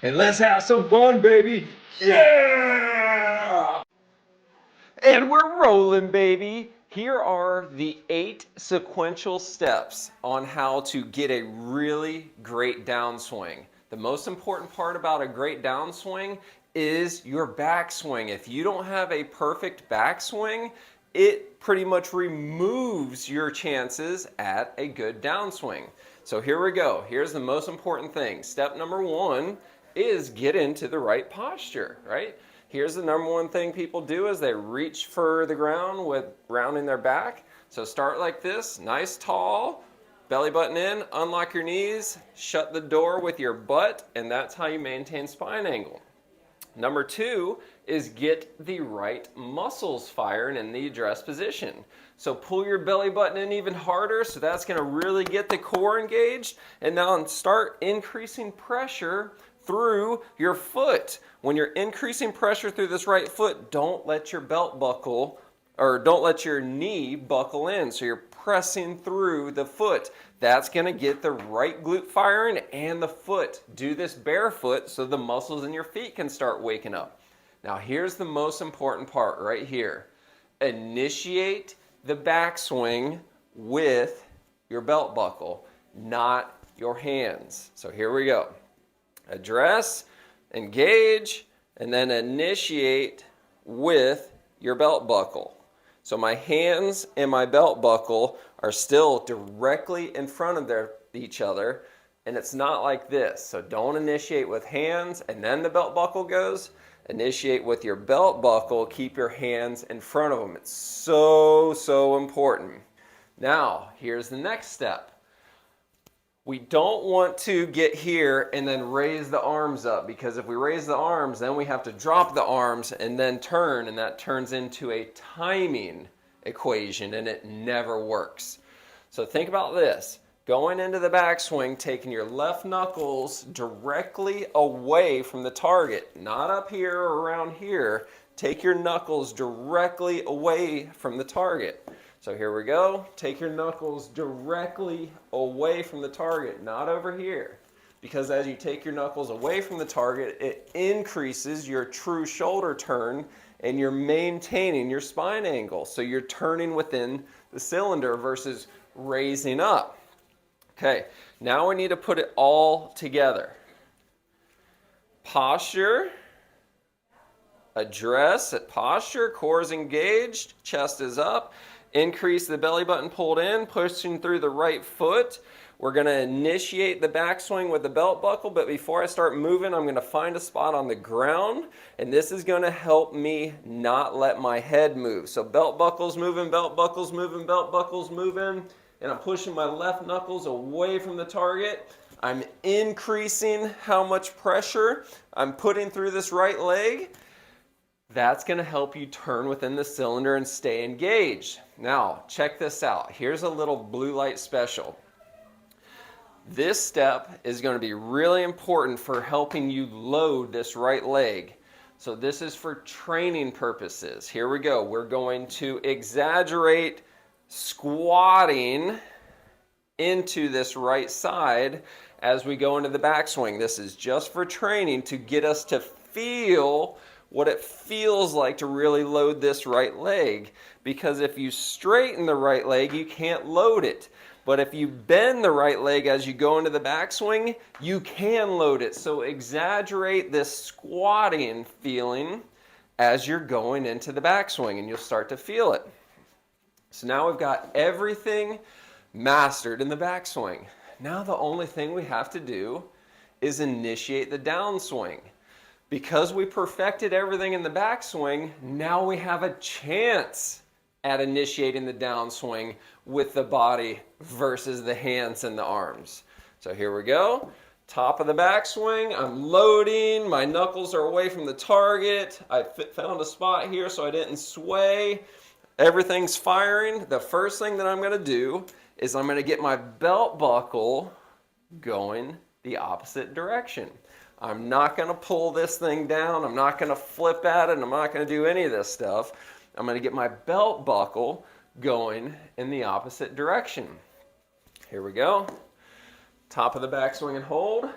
and let's have some fun, baby. Yeah! And we're rolling, baby. Here are the 8 sequential steps on how to get a really great downswing. The most important part about a great downswing is your backswing. If you don't have a perfect backswing, it pretty much removes your chances at a good downswing. So here we go. Here's the most important thing. Step number 1 is get into the right posture, right? Here's the number 1 thing people do is they reach for the ground with rounding their back. So start like this, nice tall, belly button in, unlock your knees, shut the door with your butt, and that's how you maintain spine angle. Number 2 is get the right muscles firing in the address position. So pull your belly button in even harder, so that's going to really get the core engaged, and now start increasing pressure through your foot. When you're increasing pressure through this right foot, don't let your belt buckle, or don't let your knee buckle in. So you're pressing through the foot. That's going to get the right glute firing and the foot. Do this barefoot so the muscles in your feet can start waking up. Now here's the most important part right here. Initiate the backswing with your belt buckle, not your hands. So here we go. Address, engage, and then initiate with your belt buckle. So my hands and my belt buckle are still directly in front of each other, and it's not like this. So don't initiate with hands and then the belt buckle goes. Initiate with your belt buckle, keep your hands in front of them. It's so important. Now, here's the next step. We don't want to get here and then raise the arms up, because if we raise the arms, then we have to drop the arms and then turn, and that turns into a timing equation, and it never works. So think about this. Going into the backswing, taking your left knuckles directly away from the target, not up here or around here. Take your knuckles directly away from the target. So here we go. Take your knuckles directly away from the target, not over here. Because as you take your knuckles away from the target, it increases your true shoulder turn and you're maintaining your spine angle. So you're turning within the cylinder versus raising up. Okay, now we need to put it all together. Posture, address at posture, core is engaged, chest is up. Increase the belly button pulled in, pushing through the right foot. We're going to initiate the backswing with the belt buckle, but before I start moving, I'm going to find a spot on the ground, and this is going to help me not let my head move. So belt buckles moving, belt buckles moving, belt buckles moving, and I'm pushing my left knuckles away from the target. I'm increasing how much pressure I'm putting through this right leg. That's going to help you turn within the cylinder and stay engaged. Now, check this out. Here's a little blue light special. This step is going to be really important for helping you load this right leg. So this is for training purposes. Here we go. We're going to exaggerate squatting into this right side as we go into the backswing. This is just for training to get us to feel what it feels like to really load this right leg. Because if you straighten the right leg, you can't load it. But if you bend the right leg as you go into the backswing, you can load it. So exaggerate this squatting feeling as you're going into the backswing, and you'll start to feel it. So now we've got everything mastered in the backswing. Now the only thing we have to do is initiate the downswing. Because we perfected everything in the backswing, now we have a chance at initiating the downswing with the body versus the hands and the arms. So here we go. Top of the backswing, I'm loading, my knuckles are away from the target. I found a spot here so I didn't sway. Everything's firing. The first thing that I'm going to do is I'm going to get my belt buckle going the opposite direction. I'm not going to pull this thing down. I'm not going to flip at it. I'm not going to do any of this stuff. I'm going to get my belt buckle going in the opposite direction. Here we go. Top of the backswing and hold.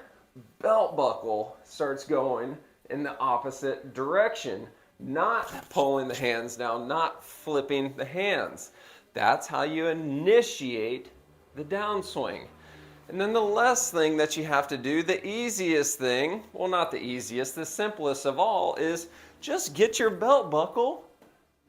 belt buckle starts going in the opposite direction, not pulling the hands down, not flipping the hands. That's how you initiate the downswing. And then the last thing that you have to do, the easiest thing, well, not the easiest, the simplest of all, is just get your belt buckle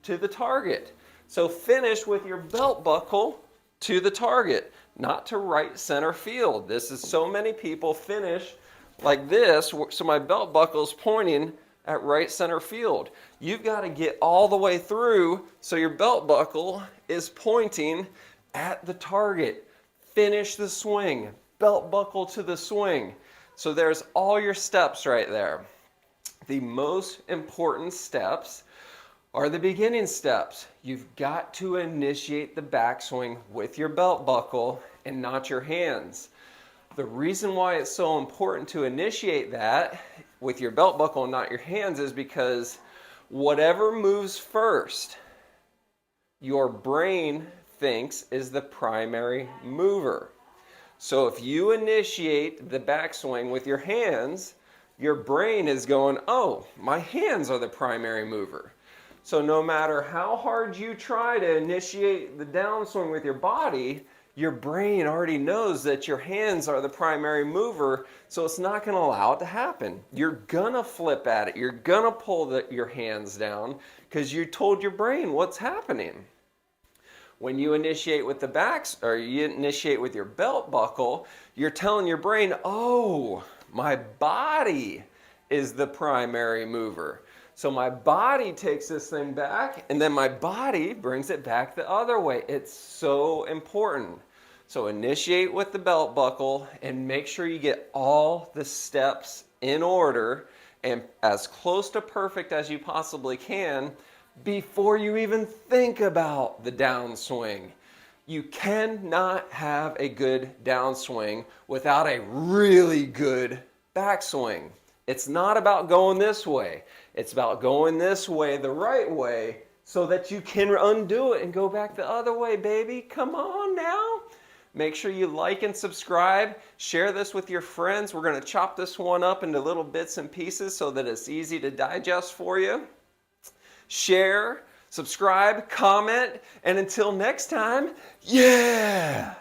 to the target. So finish with your belt buckle to the target, not to right center field. This is so many people finish like this, so my belt buckle is pointing at right center field. You've got to get all the way through so your belt buckle is pointing at the target. Finish the swing, belt buckle to the swing. So there's all your steps right there. The most important steps are the beginning steps. You've got to initiate the backswing with your belt buckle and not your hands. The reason why it's so important to initiate that with your belt buckle and not your hands is because whatever moves first, your brain thinks is the primary mover. So if you initiate the backswing with your hands, your brain is going, oh, my hands are the primary mover. So no matter how hard you try to initiate the downswing with your body, your brain already knows that your hands are the primary mover, so it's not going to allow it to happen. You're going to flip at it. You're going to pull your hands down because you told your brain what's happening. When you initiate with the or you initiate with your belt buckle, you're telling your brain, oh, my body is the primary mover. So my body takes this thing back, and then my body brings it back the other way. It's so important. So initiate with the belt buckle and make sure you get all the steps in order and as close to perfect as you possibly can before you even think about the downswing. You cannot have a good downswing without a really good backswing. It's not about going this way. It's about going this way, the right way, so that you can undo it and go back the other way, baby. Come on now. Make sure you like and subscribe. Share this with your friends. We're going to chop this one up into little bits and pieces so that it's easy to digest for you. Share, subscribe, comment, and until next time, yeah!